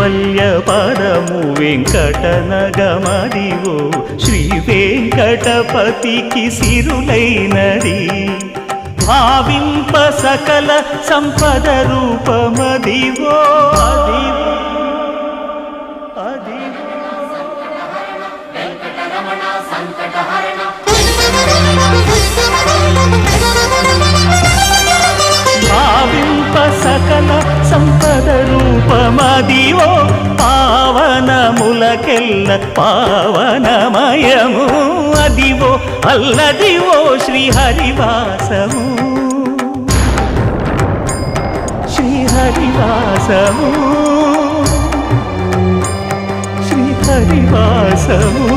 కైవల్య పదము వెంకటనగమదివో శ్రీ వెంకటపతికి సిరులైనది భావింప సకల సంపద రూపమదివో అదివో భావింప సకల సంపద రూపమదివో పావనములకెల్ల పావనమయము అదివో అల్లదివో శ్రీహరివాసము శ్రీహరివాసము శ్రీహరివాసము